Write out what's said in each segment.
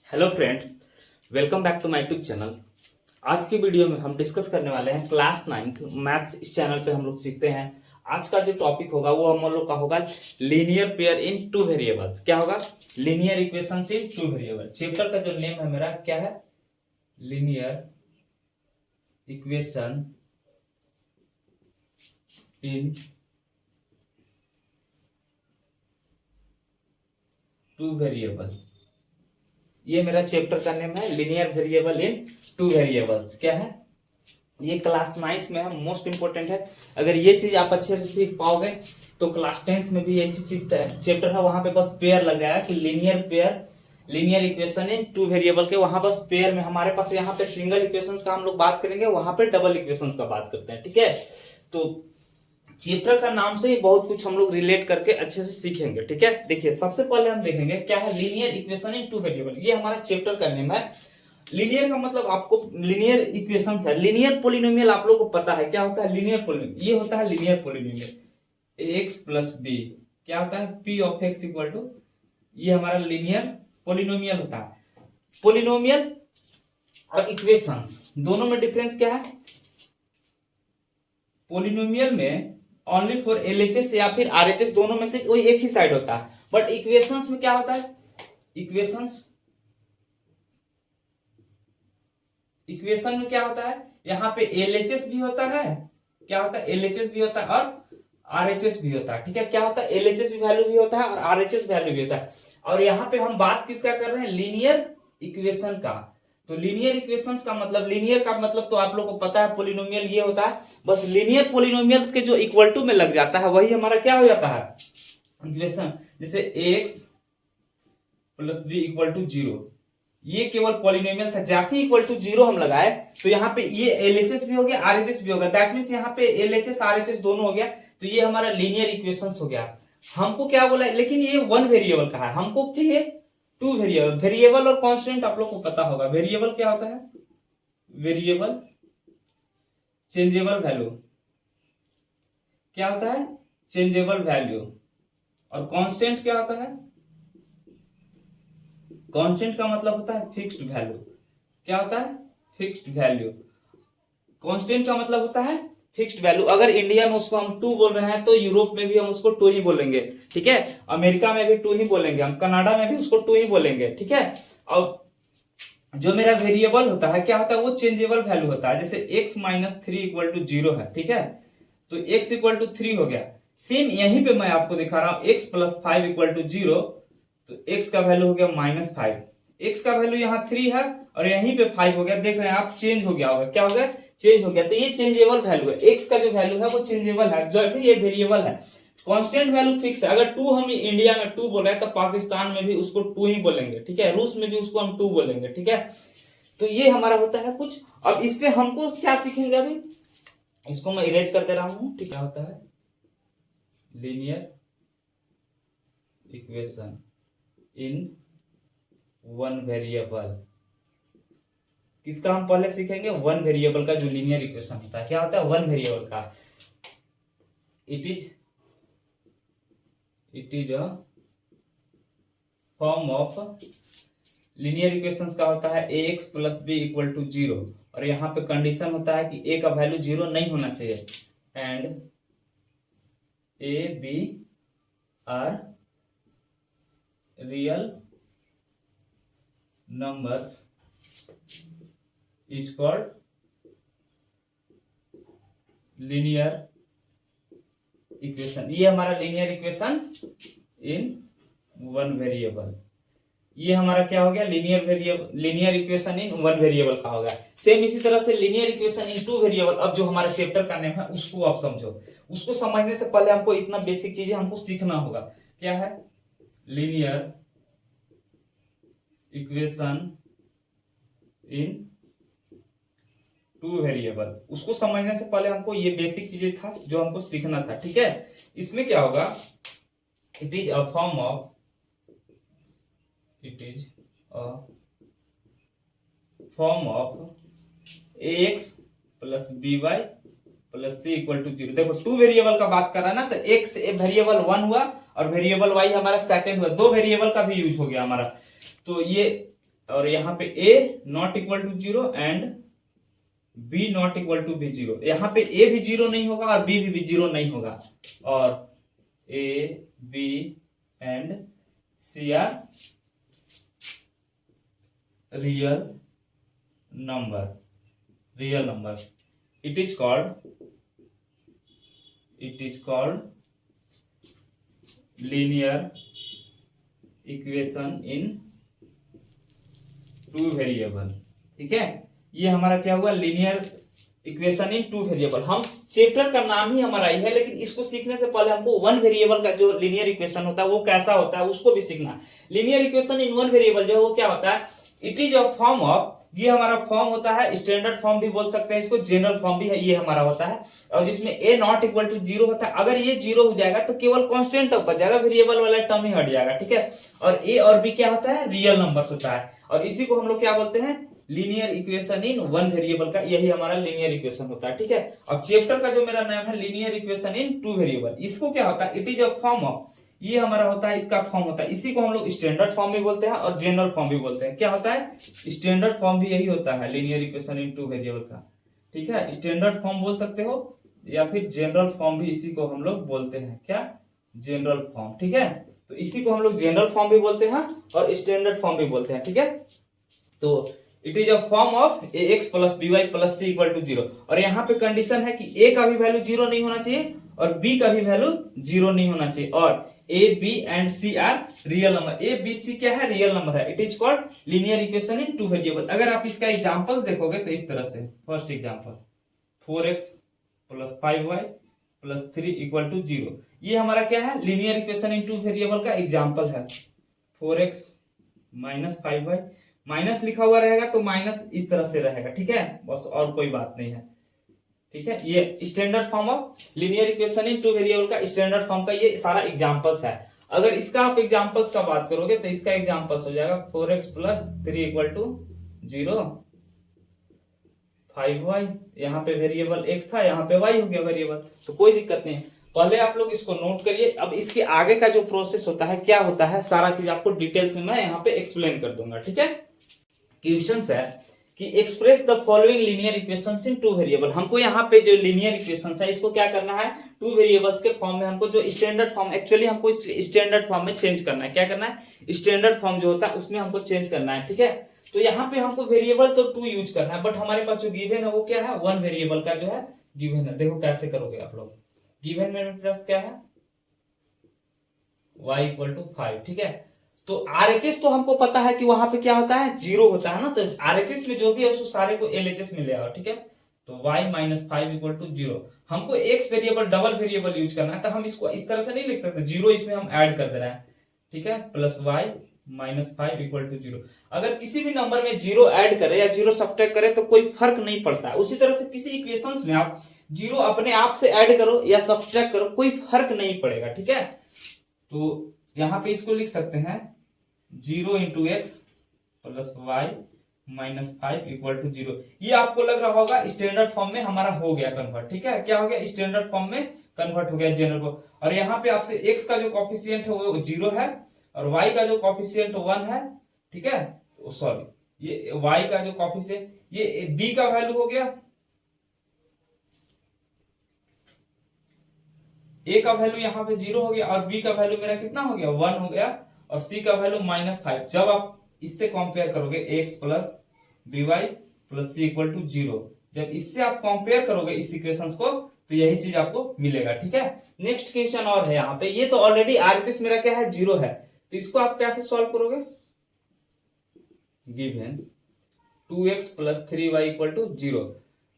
Hello friends, welcome back to my YouTube channel. आज की video में हम डिस्कस करने वाले हैं क्लास 9th मैथ्स। इस चैनल पे हम लोग सीखते हैं। आज का जो टॉपिक होगा वो हम लोग का होगा लीनियर पेयर इन टू वेरिएबल्स। क्या होगा? लीनियर इक्वेशंस इन टू वेरिएबल। चैप्टर का जो नेम है मेरा क्या है? Linear equation in two variable. ये मेरा चैप्टर का नेम है linear variable in two variables. क्या है? ये क्लास 9th में है, मोस्ट इंपोर्टेंट है। अगर ये चीज आप अच्छे से सीख पाओगे तो क्लास 10th में भी ऐसी चैप्टर है, वहां पे बस पेयर लग जाएगा कि linear equation in two variable के। वहां बस पेयर में हमारे पास यहाँ पे सिंगल इक्वेशंस का हम लोग बात करेंगे, वहां पे डबल इक्वेशंस का बात करते हैं। ठीक है, तो चैप्टर का नाम से ही बहुत कुछ हम लोग रिलेट करके अच्छे से सीखेंगे। ठीक है, देखिए सबसे पहले हम देखेंगे क्या है linear equation in two variable. ये हमारा चैप्टर का नेम है। लीनियर का मतलब आपको लीनियर इक्वेशन है। लीनियर पोलिनोमियल आप लोग को पता है क्या होता है? लीनियर पोलिनोमियल ये होता है linear polynomial x plus b. क्या होता है? P of x equal to, ये हमारा लीनियर पोलिनोमियल होता है। पोलिनोमियल और इक्वेशंस दोनों में डिफरेंस क्या है? पोलिनोमियल में ओनली फॉर एलएचएस या फिर आरएचएस दोनों में से कोई एक ही साइड होता है, बट इक्वेशंस में क्या होता है? इक्वेशन में क्या होता है? यहाँ पे एलएचएस भी होता है। क्या होता है? एलएचएस भी होता है और आरएचएस भी होता है। ठीक है, क्या होता है? एलएचएस भी वैल्यू भी होता है और आरएचएस वैल्यू भी होता है। और यहाँ पे हम बात किसका कर रहे हैं? लीनियर इक्वेशन का। तो लीनियर इक्वेशंस का मतलब, लीनियर का मतलब तो आप लोग को पता है, पोलिनोमियल ये होता है। बस लीनियर पोलिनोमियल्स के जो इक्वल टू में लग जाता है वही हमारा क्या हो जाता है? इक्वेशन। जैसे x plus b equal to zero, ये केवल पॉलिनोमियल था। जैसे इक्वल टू जीरो हम लगाए तो यहाँ पे ये एलएचएस भी हो गया, आरएचएस भी होगा। दैट मींस यहाँ पे एलएचएस आरएचएस दोनों हो गया, तो ये हमारा लीनियर इक्वेशंस हो गया। हमको क्या बोला? लेकिन ये वन वेरिएबल का है, हमको चाहिए टू वेरिएबल। वेरिएबल और कांस्टेंट आप लोग को पता होगा। वेरिएबल क्या होता है? Variable changeable value. क्या होता है? Changeable value. और कांस्टेंट क्या होता है? कांस्टेंट का मतलब होता है फिक्स्ड वैल्यू। क्या होता है? Fixed value. कांस्टेंट का मतलब होता है फिक्स्ड वैल्यू। अगर इंडिया में उसको हम टू बोल रहे हैं तो यूरोप में भी हम उसको टू ही बोलेंगे। ठीक है, अमेरिका में भी टू ही बोलेंगे, हम कनाडा में भी उसको टू ही बोलेंगे। ठीक है, और जो मेरा वेरिएबल होता है क्या होता है? वो चेंजेबल वैल्यू होता है। जैसे x minus three equal to zero है। ठीक है, तो x इक्वल टू थ्री हो गया। सेम यहीं पे मैं आपको दिखा रहा हूं, x plus five equal to zero, तो x का वैल्यू हो गया माइनस फाइव। x का वैल्यू यहाँ थ्री है और यहीं पे फाइव हो गया। देख रहे हैं आप, चेंज हो गया होगा। क्या हो गया? चेंज हो गया। तो ये चेंजेबल वैल्यू है। x का जो वैल्यू है वो चेंजेबल है, जो भी ये वेरिएबल है। कांस्टेंट वैल्यू फिक्स है। अगर टू हम इंडिया में टू बोल रहे हैं तो पाकिस्तान में भी उसको टू ही बोलेंगे। ठीक है, रूस में भी उसको हम टू बोलेंगे। ठीक है, तो ये हमारा होता है कुछ। अब इस पे हमको क्या सीखेंगे अभी? इसको मैं इरेज कर दे रहा हूं। ठीक, क्या होता है? Linear equation in one variable. किसका हम पहले सीखेंगे? वन वेरिएबल का जो लीनियर इक्वेशन होता है। क्या होता है? वन वेरिएबल का। It is a form of linear equations का होता है ax plus b equal to zero, और यहाँ पे कंडीशन होता है कि a का वैल्यू जीरो नहीं होना चाहिए, and a b are real numbers is called linear equation. ये हमारा linear equation in one variable. ये हमारा क्या हो गया? Linear equation in one variable का होगा। सेम इसी तरह से linear equation in two variable. अब जो हमारा चैप्टर का नेम है उसको आप समझो। उसको समझने से पहले हमको इतना बेसिक चीजें हमको सीखना होगा। क्या है? Linear equation in two variable. उसको समझने से पहले हमको ये बेसिक चीजें था जो हमको सीखना था। ठीक है, इसमें क्या होगा? It is a form of ax plus b y plus c equal to zero. देखो टू वेरिएबल का बात कर रहा है ना, तो x वेरिएबल वन हुआ और वेरिएबल y हमारा सेकंड हुआ। दो वेरिएबल का भी यूज हो गया हमारा। तो ये और यहाँ पे a not equal to 0 and b not equal to भी 0। यहाँ पे a भी 0 नहीं होगा और b भी 0 नहीं होगा, और a b and c are real number. it is called linear equation in two variable. ठीक है, ये हमारा क्या हुआ, linear equation in two variable. हम चैप्टर का नाम ही हमारा ही है, लेकिन इसको सीखने से पहले हमको वन वेरिएबल का जो लीनियर इक्वेशन होता है वो कैसा होता है उसको भी सीखना। Linear equation in one variable जो है वो क्या होता है, it is a form of, ये हमारा फॉर्म होता है, स्टैंडर्ड फॉर्म भी बोल सकते हैं इसको, जनरल फॉर्म भी है, ये हमारा होता है, और जिसमें a नॉट इक्वल टू 0 होता है। अगर ये 0 हो जाएगा तो केवल कांस्टेंट टर्म बच जाएगा, वेरिएबल वाला टर्म ही हट जाएगा। ठीक है, और a और b क्या होता है, रियल नंबर्स होता है, और इसी को हम लोग क्या बोलते हैं, linear equation in one variable का, यही हमारा लीनियर इक्वेशन होता है। ठीक है, अब चैप्टर का जो मेरा नाम है linear equation in two variable, इसको क्या होता है, it is a form of, ये हमारा होता है, इसका फॉर्म होता है, इसी को हम लोग स्टैंडर्ड फॉर्म भी बोलते हैं और जनरल फॉर्म भी बोलते हैं। क्या होता है, स्टैंडर्ड फॉर्म भी यही होता है linear equation in two variable का। ठीक है, स्टैंडर्ड फॉर्म बोल सकते हो या फिर जनरल फॉर्म भी, इसी को हम लोग बोलते हैं क्या, जनरल फॉर्म। ठीक है, तो इसी को हम लोग जनरल फॉर्म भी बोलते हैं और स्टैंडर्ड फॉर्म भी बोलते हैं। ठीक है, तो it is a form of ax plus by plus c equal to 0, और यहाँ पे कंडीशन है कि a का भी वैल्यू 0 नहीं होना चाहिए और b का भी वैल्यू 0 नहीं होना चाहिए, और a b and c are real number. a b c क्या है, रियल नंबर है। It is called linear equation in two variable. अगर आप इसका एग्जांपल देखोगे तो इस तरह से, first example 4x plus 5y plus 3 equal to 0, ये हमारा क्या है, linear equation in two variable का एग्जांपल है। 4x माइनस 5y, माइनस लिखा हुआ रहेगा तो माइनस इस तरह से रहेगा। ठीक है, बस और कोई बात नहीं है। ठीक है, ये standard form of linear equation in two variable का स्टैंडर्ड फॉर्म का ये सारा एग्जांपल्स है। अगर इसका आप एग्जांपल्स का बात करोगे तो इसका एग्जांपल्स हो जाएगा 4x plus 3 equal to 0, 5y, यहाँ पे वेरिएबल x था, यहाँ पे y हो गया वेरिएबल, तो कोई दिक्कत नहीं। पहले आप लोग इसको नोट करिए। अब इसके आगे का जो प्रोसेस होता है, क्या होता है, सारा चीज आपको डिटेल्स में मैं यहाँ पे एक्सप्लेन कर दूंगा। ठीक है, क्वेश्चंस है कि express the following linear equations in two variable. हमको यहाँ पे जो लीनियर इक्वेशंस है इसको क्या करना है, टू वेरिएबल्स के फॉर्म में, हमको जो स्टैंडर्ड फॉर्म, एक्चुअली हमको स्टैंडर्ड फॉर्म में चेंज करना है। क्या करना है, स्टैंडर्ड फॉर्म जो होता है उसमें हमको चेंज करना है। ठीक है, तो यहाँ पे हमको वेरिएबल तो टू यूज करना है, बट हमारे पास जो गिवन है वो क्या है, वन वेरिएबल का जो है गिवन है। देखो कैसे करोगे आप लोग, गिवन में प्लस क्या है, y इक्वल टू 5। ठीक है, तो आरएचएस तो हमको पता है कि वहां पे क्या होता है, 0 होता है ना, तो आरएचएस में जो भी है उसको सारे को एलएचएस में ले आओ। ठीक है, तो y माइनस 5 इक्वल टू 0। हमको x variable double variable use करना है, तो हम इसको इस तरह से नहीं लिख सकते, 0 इसमें हम ऐड कर दे रहे हैं। ठीक है, plus y minus 5 equal to 0। अगर किसी भी नंबर में 0 ऐड करे या 0 सब्ट्रैक्ट करे तो कोई फर्क नहीं पड़ता है। उसी तरह से किसी इक्वेशंस में आप 0 अपने आप से ऐड करो या सब्ट्रैक्ट करो, कोई फर्क नहीं पड़ेगा। ठीक है, तो यहाँ पे इसको लिख सकते हैं 0 into x plus y minus 5 equal to 0। ये आपको लग रहा होगा स्टैंडर्ड फॉर्म में हमारा हो गया कन्वर्ट। ठीक है, क्या हो गया, स्टैंडर्ड फॉर्म में कन्वर्ट हो गया जनरल को। और यहाँ पे आपसे x का जो कॉफिशिएंट है वो 0 है और y का जो कॉफिशिएंट 1 है। ठीक है, सॉरी, ये y का जो कॉफिशिएंट, ये b का वैल्यू हो गया, a का वैल्यू यहाँ पे 0 हो गया और b का वैल्यू मेरा कितना हो गया, 1 हो गया, और c का वैल्यू माइनस 5। जब आप इससे कंपेयर करोगे x plus b y plus c equal to 0, जब इससे आप कंपेयर करोगे इस इक्वेशंस को तो यही चीज आपको मिलेगा। ठीक है, नेक्स्ट क्वेश्चन और है यहाँ पे, ये तो ऑलरेडी आरएचएस मेरा क्या है, 0 है, तो इसको आप कैसे सॉल्व करोगे, given 2x plus 3y equal to 0।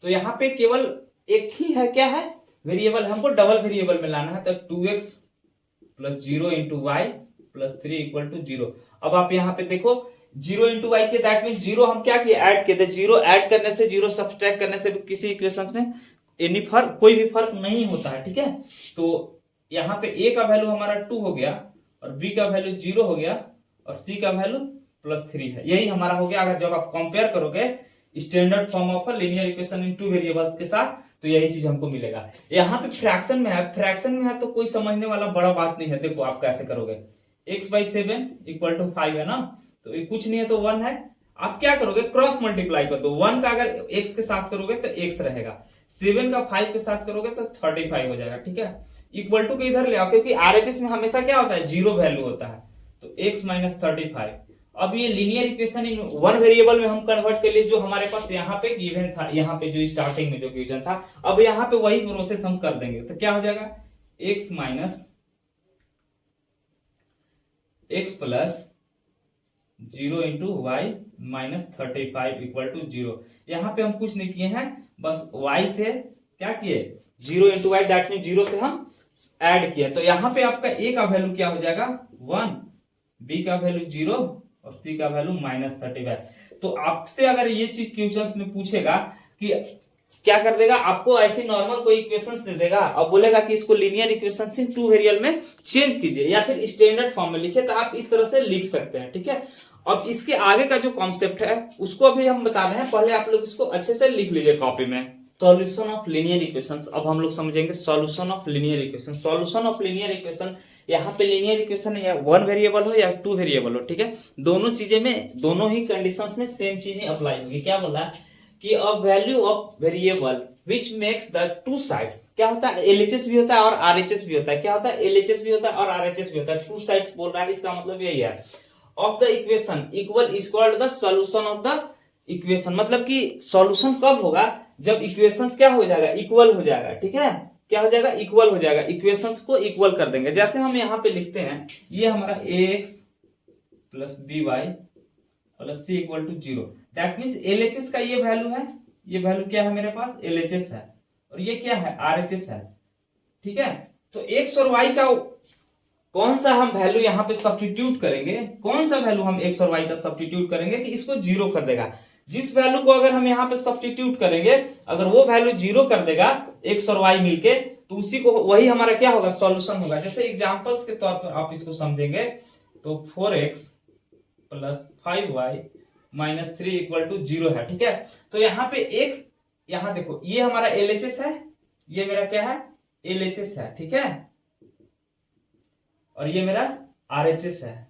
तो यहाँ पे केवल एक ही है, क्या है, वेरिएबल, हमको डबल वेरिएबल में लाना है, तब 2x plus 0 into y plus 3 equal to 0। अब आप यहाँ पे देखो 0 इंटू वाई के, दैट मीन 0 हम क्या किए, ऐड किए थे। 0 ऐड करने से, 0 सब्ट्रैक्ट करने से किसी इक्वेशंस में एनी फर्क, कोई भी फर्क नहीं होता है। ठीक है, तो यहाँ पे a का वैल्यू हमारा 2 हो गया और b का वैल्यू 0 हो गया और c का वैल्यू प्लस 3 है, यही हमारा हो गया। अगर जब आप कंपेयर करोगे standard form of linear equation in two variables के साथ तो यही चीज हमको मिलेगा। यहाँ पे फ्रैक्शन में है, फ्रैक्शन में है तो कोई समझने वाला बड़ा बात नहीं है। देखो आप कैसे करोगे, x बाई 7 इक्वल टू 5 है ना, तो ये कुछ नहीं है तो 1 है, आप क्या करोगे, क्रॉस मल्टीप्लाई कर दो। 1 का अगर x के साथ करोगे तो x रहेगा, 7 का 5 के साथ करोगे तो 35 हो जाएगा, ठीक है। इक्वल टू के इधर ले आओ, क्योंकि आरएचएस में हमेशा क्या होता है, जीरो वैल्यू होता है, तो x माइनस 35। अब ये linear equation in one variable में हम कन्वर्ट कर लिए, जो हमारे पास यहाँ पे गिवन था, यहाँ पे जो स्टार्टिंग में जो गिवन था, अब यहाँ पे वही प्रोसेस हम कर देंगे। तो क्या हो जाएगा, x minus x plus 0 into y minus 35 equal to 0। यहाँ पे हम कुछ नहीं किए हैं, बस y से क्या किए, 0 इंटू वाई, दैट मीन 0 से हम ऐड किया। तो यहाँ पे आपका a का वैल्यू क्या हो जाएगा 1, b का वैल्यू 0 और c का वैल्यू माइनस 35। तो आपसे अगर ये चीज क्वेश्चंस में पूछेगा कि क्या कर देगा, आपको ऐसी नॉर्मल कोई इक्वेशंस दे देगा और बोलेगा कि इसको लीनियर इक्वेशन से टू वेरिएबल में चेंज कीजिए या फिर स्टैंडर्ड फॉर्म में लिखिए, तो आप इस तरह से लिख सकते हैं, ठीक है। अब इसके आगे का जो कॉन्सेप्ट है उसको अभी हम बता रहे हैं, पहले आप लोग इसको अच्छे से लिख लीजिए कॉपी में। सॉल्यूशन ऑफ लीनियर इक्वेशंस, अब हम लोग समझेंगे solution of linear equation. Solution of linear equation, यहाँ पे लीनियर इक्वेशन है या वन वेरिएबल हो या टू वेरिएबल हो, ठीक है, दोनों चीजें में, दोनों ही कंडीशंस में सेम चीज ही अप्लाई होगी। क्या बोला कि a value of variable which makes the two sides, क्या होता है, एलएचएस भी होता है और आरएचएस भी होता है। क्या होता है, एलएचएस भी होता है और आरएचएस भी होता है, टू साइड्स बोल रहा है, इसका मतलब यही है। Of the equation equal is called the solution of the equation, मतलब कि सॉल्यूशन कब होगा, जब इक्वेशंस क्या हो जाएगा, इक्वल हो जाएगा, ठीक है, क्या हो जाएगा, इक्वल हो जाएगा, इक्वेशंस को इक्वल कर देंगे। जैसे हम यहाँ पे लिखते हैं, ये हमारा ax plus by plus c equal to 0, that means LHS का ये वैल्यू है, ये वैल्यू क्या है मेरे पास, एलएचएस है, और ये क्या है, आरएचएस है, ठीक है। तो x और y का कौन सा हम वैल्यू यहाँ पे सब्स्टिट्यूट करेंगे, कौन सा वैल्यू हम x और y का सब्स्टिट्यूट करेंगे कि इसको 0 कर देगा। जिस वैल्यू को अगर हम यहाँ पे सब्स्टिट्यूट करेंगे, अगर वो वैल्यू 0 कर देगा x और y मिलके, तो उसी को, वही हमारा क्या होगा, सॉल्यूशन होगा। जैसे एग्जांपल्स के तौर पर आप इसको समझेंगे, तो 4x plus 5y minus 3 equal to 0 है, ठीक है। तो यहाँ पे x, यहाँ देखो ये हमारा एलएचएस है, ये मेरा क्या है, एलएचएस है, ठीक है, और ये मेरा आरएचएस है,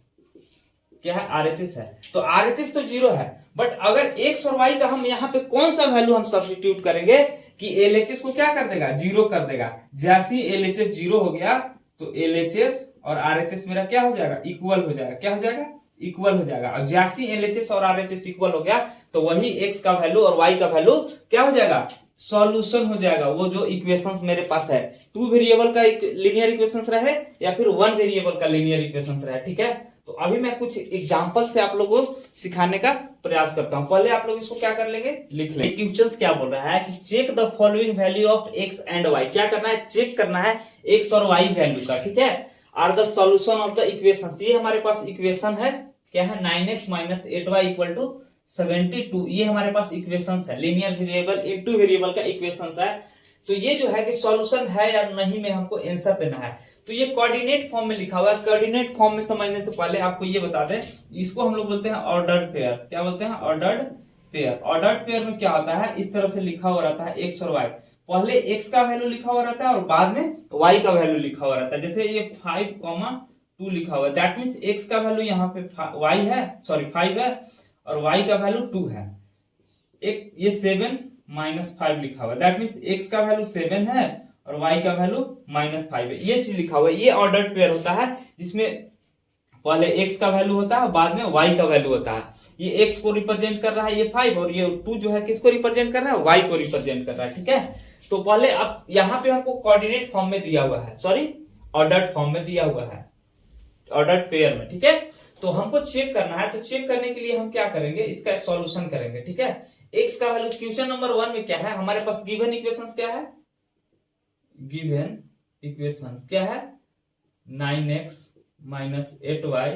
क्या है, आरएचएस है। तो आरएचएस तो 0 है, बट अगर x और y का हम यहाँ पे कौन सा वैल्यू हम सब्स्टिट्यूट करेंगे कि एलएचएस को क्या कर देगा, 0 कर देगा। जैसे ही एलएचएस 0 हो गया, तो एलएचएस और आरएचएस मेरा क्या हो जाएगा, इक्वल हो जाएगा, क्या हो जाएगा, इक्वल हो जाएगा। और जैसे ही एलएचएस और आरएचएस इक्वल हो गया, तो वही x का वैल्यू और y का वैल्यू क्या हो जाएगा, सॉल्यूशन हो जाएगा। वो जो इक्वेशंस मेरे पास है, टू वेरिएबल का लीनियर इक्वेशंस रहे या फिर वन वेरिएबल का लीनियर इक्वेशंस रहे, ठीक है। तो अभी मैं कुछ एग्जांपल से आप लोगों को सिखाने का प्रयास करता हूं। पहले आप लोग इसको क्या कर लेंगे, लिख लेंगे। क्वेश्चंस क्या बोल रहा है कि check the following value of x and y, क्या करना है, चेक करना है x और y वैल्यू का, ठीक है। Are the solution of the equation, ये हमारे पास इक्वेशन है, क्या है, 9x minus 8y equal to 72, ये हमारे पास इक्वेशंस है, लीनियर वेरिएबल इनटू वेरिएबल का इक्वेशंस है। तो ये जो है कि सॉल्यूशन है या नहीं में हमको आंसर देना है। तो ये कोऑर्डिनेट फॉर्म में लिखा हुआ है। कोऑर्डिनेट फॉर्म में समझने से पहले आपको ये बता दें, इसको हम लोग बोलते हैं ऑर्डर्ड पेयर। क्या बोलते हैं, ऑर्डर्ड पेयर। ऑर्डर्ड पेयर में क्या होता है, इस तरह से लिखा हुआ रहता है x और y, पहले x का वैल्यू लिखा हुआ रहता है और बाद में y का वैल्यू लिखा हुआ रहता है। जैसे ये 5,2 लिखा हुआ है, दैट मीन्स x का वैल्यू यहाँ पे y है, सॉरी 5 है, और y का वैल्यू 2 है। एक ये 7 माइनस 5 लिखा हुआ है, दैट मीन्स x का वैल्यू 7 है और y का वैल्यू माइनस 5 है। ये चीज लिखा हुआ है, ये ऑर्डर्ड पेयर होता है, जिसमें पहले x का वैल्यू होता है, बाद में y का वैल्यू होता है। ये x को रिप्रेजेंट कर रहा है, ये 5, और ये 2 जो है किसको रिप्रेजेंट कर रहा है, y को रिप्रेजेंट कर रहा है, ठीक है। तो पहले अब यहाँ पे हमको कोऑर्डिनेट फॉर्म में दिया हुआ है, सॉरी ऑर्डर्ड फॉर्म में दिया हुआ है, ऑर्डर्ड पेयर में, ठीक है। तो हमको चेक करना है, तो चेक करने के लिए हम क्या करेंगे, इसका सॉल्यूशन करेंगे, ठीक है। x का वैल्यू क्वेश्चन नंबर 1 में क्या है, हमारे पास गिवन इक्वेशंस क्या है, गिवन इक्वेशन क्या है, 9x minus 8y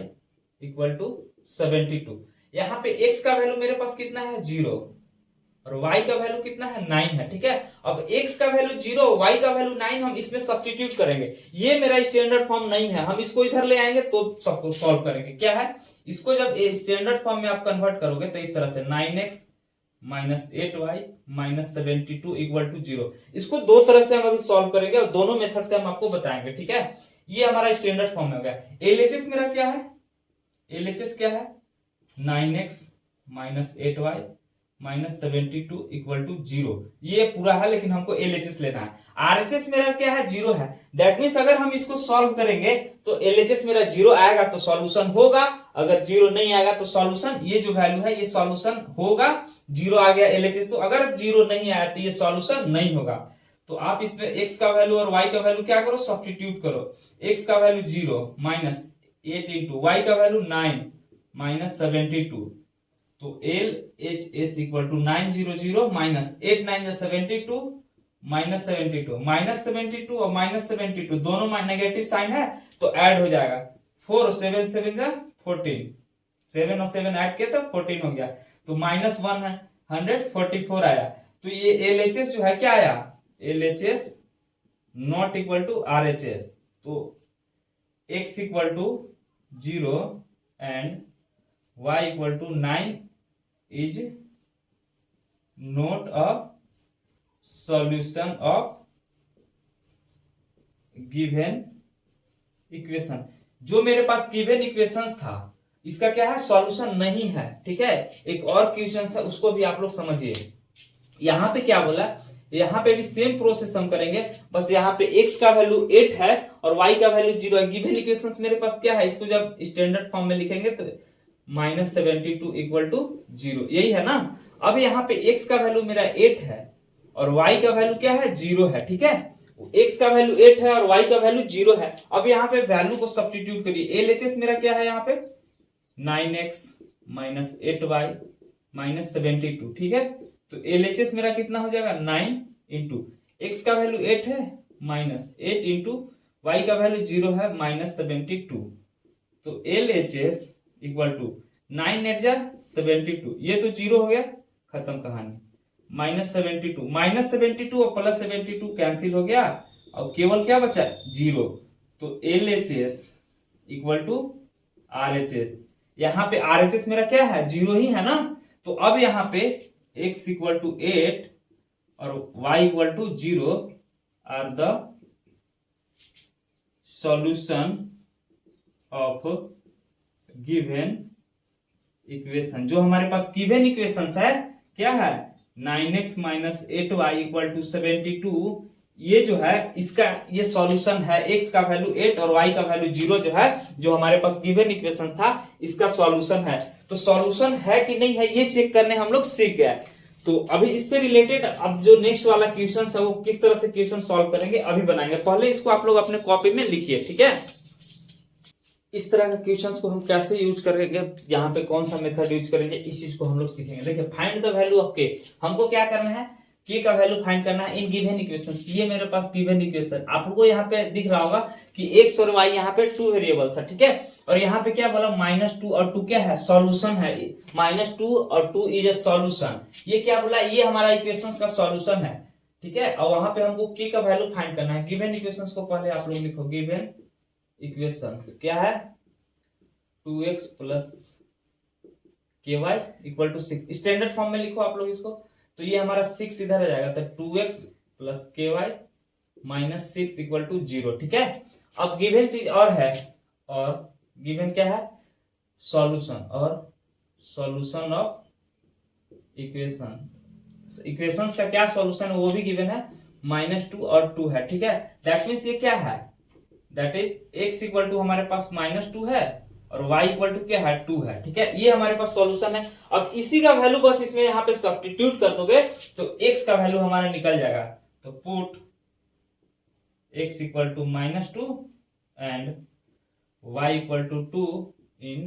equal to 72। यहाँ पे x का वैल्यू मेरे पास कितना है, 0, और y का वैल्यू कितना है, 9 है, ठीक है। अब x का वैल्यू 0, y का वैल्यू 9, हम इसमें सब्स्टिट्यूट करेंगे। ये मेरा स्टैंडर्ड फॉर्म नहीं है, हम इसको इधर ले आएंगे तो सबको सॉल्व करेंगे। क्या है, इसको जब स्टैंडर्ड फॉर्म में आप कन्वर्ट करोगे तो इस तरह से 9x minus 8y minus 72 equal to 0, इसको दो तरह से हम अभी सॉल्व करेंगे और दोनों मेथड से हम आपको बताएंगे, ठीक है। ये हमारा स्टैंडर्ड फॉर्म में हो गया। एलएचएस मेरा क्या है, एलएचएस क्या है, 9x minus 8y minus 72 equal to 0। ये पूरा है, लेकिन हमको LHS लेना है। RHS मेरा क्या है, 0 है। दैट मीन्स अगर हम इसको सॉल्व करेंगे तो LHS मेरा 0 आएगा तो सॉल्यूशन होगा, अगर 0 नहीं आएगा तो सॉल्यूशन, ये जो वैल्यू है ये सॉल्यूशन होगा। 0 आ गया LHS, तो अगर 0 नहीं आया तो ये सॉल्यूशन नहीं होगा। तो आप इसमें x का वैल्यू और y का वैल्यू क्या करो, सब्स्टिट्यूट करो। x का वैल्यू 0 माइनस 8 इंटू y का वैल्यू 9 माइनस 72, तो LHS इक्वल टू 900 माइनस 8 9 जा 72 माइनस 72, माइनस 72 और माइनस 72 दोनों नेगेटिव साइन है तो ऐड हो जाएगा। 4 और 7 7 जा 14, 7 और 7 ऐड किया तो 14 हो गया, तो माइनस 144 आया। तो ये LHS जो है क्या आया, LHS not equal to RHS। तो x equal to 0 and y equal to 9 is not a solution of given equation। जो मेरे पास गिवन इक्वेशंस था इसका क्या है, सॉल्यूशन नहीं है। ठीक है, एक और क्वेश्चन है उसको भी आप लोग समझिए। यहां पे क्या बोला, यहाँ पे भी सेम प्रोसेस हम करेंगे, बस यहाँ पे x का वैल्यू 8 है और y का वैल्यू 0 है। गिवन इक्वेशंस मेरे पास क्या है, इसको जब स्टैंडर्ड फॉर्म में लिखेंगे तो माइनस 72 इक्वल टू 0, यही है ना। अब यहाँ पे x का वैल्यू मेरा 8 है और y का वैल्यू क्या है, 0 है। ठीक है, x का वैल्यू 8 है और y का वैल्यू 0 है। अब यहाँ पे वैल्यू को सब्स्टिट्यूट करिए। LHS मेरा क्या है यहाँ पे 9x माइनस 8y माइनस 72। ठीक है, तो LHS मेरा कितना हो जाएगा 9 इंटू x का वैल्यू 8 है माइनस 8 इंटू y का वैल्यू 0 है माइनस 72। तो LHS इक्वल टू 9 8 जा 72, ये तो 0 हो गया, खत्म कहानी। माइनस 72 और प्लस 72 कैंसिल हो गया और केवल क्या बचा 0। तो LHS इक्वल टू RHS, यहाँ पे RHS मेरा क्या है 0 ही है ना। तो अब यहाँ पे x इक्वल टू 8 और y equal to 0 are the solution of given equation. जो हमारे पास गिवन इक्वेशन है क्या है 9x minus 8y equal to 72, ये जो है इसका ये सॉल्यूशन है। x का वैल्यू 8 और y का वैल्यू 0 जो है, जो हमारे पास गिवन इक्वेशन था इसका सॉल्यूशन है। तो सॉल्यूशन है कि नहीं है ये चेक करने हम लोग सीख गए। तो अभी इससे रिलेटेड अब जो नेक्स्ट वाला क्वेश्चन है वो किस तरह से क्वेश्चन सॉल्व करेंगे अभी बनाएंगे। पहले इसको आप लोग अपने कॉपी में लिखिए। ठीक है, इस तरह के क्वेश्चंस को हम कैसे यूज करेंगे, यहाँ पे कौन सा मेथड यूज करेंगे, इस चीज को हम लोग सीखेंगे। देखिए, फाइंड द वैल्यू ऑफ के, हमको क्या करना है, के का वैल्यू फाइंड करना है इन गिवन इक्वेशन। ये मेरे पास गिवन इक्वेशन आपको यहाँ पे दिख रहा होगा कि x और y यहाँ पे 2 वेरिएबल्स है। ठीक है, और यहाँ पे क्या बोला -2 और 2 क्या है, सॉल्यूशन है। -2 और 2 इज ए सॉल्यूशन। ये क्या बोला, ये हमारा इक्वेशन का सॉल्यूशन है। ठीक है, और वहां पे हमको के का वैल्यू फाइंड करना है। गिवन इक्वेशन को पहले आप लोग लिखो, गिवन इक्वेशंस क्या है 2x plus ky equal to 6। Standard form में लिखो आप लोग इसको, तो ये हमारा 6 इधर आ जाएगा, तो 2x plus ky minus 6 equal to 0। ठीक है, अब गिवन चीज और है, और गिवन क्या है सॉल्यूशन, और सॉल्यूशन ऑफ इक्वेशन। इक्वेशंस का क्या सॉल्यूशन है वो भी गिवन है, -2 और 2 है। ठीक है, दैट मीन्स ये क्या है, that is x equal to हमारे पास -2 है और y इक्वल टू क्या है 2 है। ठीक है, ये हमारे पास सॉल्यूशन है। अब इसी का वैल्यू बस इसमें यहाँ पे सब्स्टिट्यूट कर दोगे तो x का वैल्यू हमारा निकल जाएगा। तो put x equal to -2 and y equal to 2 in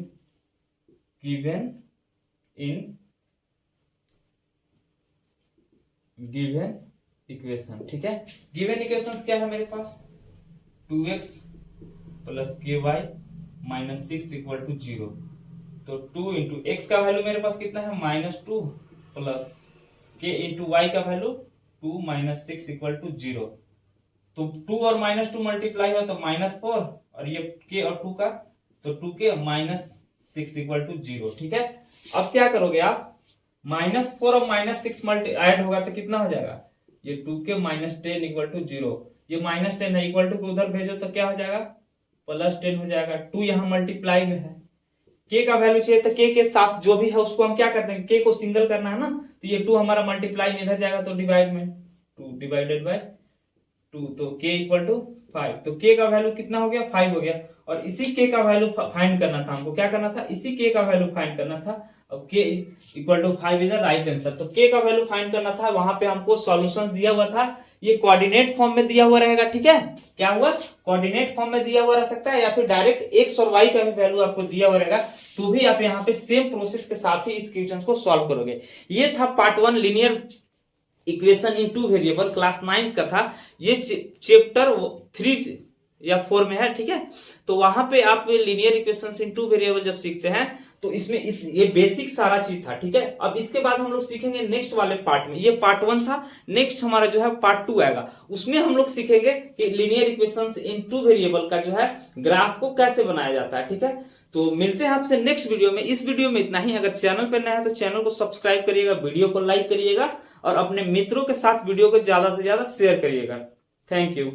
given equation. ठीक है, गिवन इक्वेशंस क्या है मेरे पास 2x plus ky minus 6 equal to 0। तो 2 इंटू एक्स का वैल्यू मेरे पास कितना है -2 प्लस k इंटू वाई का वैल्यू 2 माइनस 6 इक्वल टू 0। तो 2 और -2 मल्टीप्लाई हुआ तो -4 और ये k और 2 का, तो 2k माइनस 6 इक्वल टू 0। ठीक है, अब क्या करोगे आप, -4 और -6 मल्टी ऐड होगा तो कितना हो जाएगा, ये 2k माइनस 10 इक्वल टू 0। ये -10 है, इक्वल टू को उधर भेजो तो क्या हो जाएगा +10 हो जाएगा। 2 यहाँ मल्टीप्लाई में है, के का वैल्यू चाहिए तो के साथ जो भी है उसको हम क्या करते हैं, के को सिंगल करना है ना, तो ये 2 हमारा मल्टीप्लाई में इधर जाएगा तो डिवाइड में 2 डिवाइडेड बाय 2, तो के इक्वल टू 5, तो के का वैल्यू कितना हो गया 5 हो गया। और इसी के का वैल्यू फाइंड करना था हमको, क्या करना था, इसी के का वैल्यू फाइंड करना था। और k equal to 5 is the right answer. तो के का वैल्यू फाइंड करना था, वहां पे हमको सॉल्यूशन दिया हुआ था, ये कोऑर्डिनेट फॉर्म में दिया हुआ रहेगा, ठीक है। क्या हुआ, कोऑर्डिनेट फॉर्म में दिया हुआ रह सकता है, या फिर डायरेक्ट एक्स और वाई का भी वैल्यू आपको दिया हुआ रहेगा, तो भी आप यहाँ पे सेम प्रोसेस के साथ ही इस क्वेश्चन को सॉल्व करोगे। ये था पार्ट 1 लीनियर इक्वेशन इन 2 वेरिएबल, क्लास 9th का था। ये चैप्टर 3 या 4 में है, ठीक है। तो वहां पे आप लीनियर इक्वेशंस इन 2 वेरिएबल जब सीखते हैं तो इसमें ये बेसिक सारा चीज था, ठीक है। अब इसके बाद हम लोग सीखेंगे नेक्स्ट वाले पार्ट में, ये पार्ट 1 था, नेक्स्ट हमारा जो है पार्ट 2 आएगा, उसमें हम लोग सीखेंगे कि लीनियर इक्वेशंस इन 2 वेरिएबल का जो है ग्राफ को कैसे बनाया जाता है, ठीक है। तो मिलते हैं आपसे नेक्स्ट वीडियो में। इस वीडियो में इतना ही। अगर चैनल पर नया है तो चैनल को सब्सक्राइब करिएगा, वीडियो को लाइक करिएगा और अपने मित्रों के साथ वीडियो को ज्यादा से ज्यादा शेयर करिएगा। Thank you.